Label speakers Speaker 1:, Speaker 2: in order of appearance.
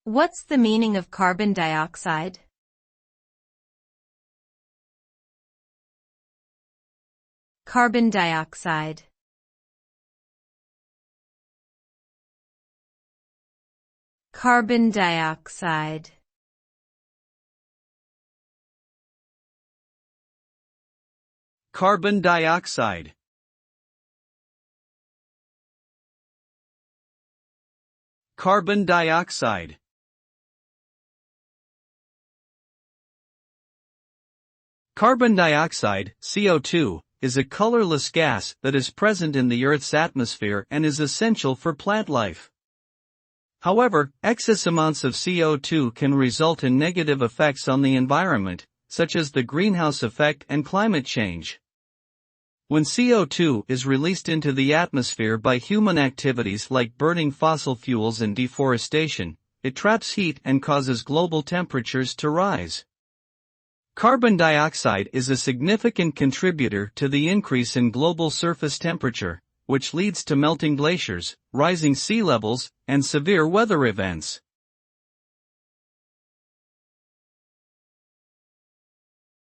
Speaker 1: What's the meaning of carbon dioxide? Carbon dioxide. Carbon dioxide.
Speaker 2: Carbon dioxide. Carbon dioxide. Carbon dioxide, CO2, is a colorless gas that is present in the Earth's atmosphere and is essential for plant life. However, excess amounts of CO2 can result in negative effects on the environment, such as the greenhouse effect and climate change. When CO2 is released into the atmosphere by human activities like burning fossil fuels and deforestation, it traps heat and causes global temperatures to rise. Carbon dioxide is a significant contributor to the increase in global surface temperature, which leads to melting glaciers, rising sea levels, and severe weather events.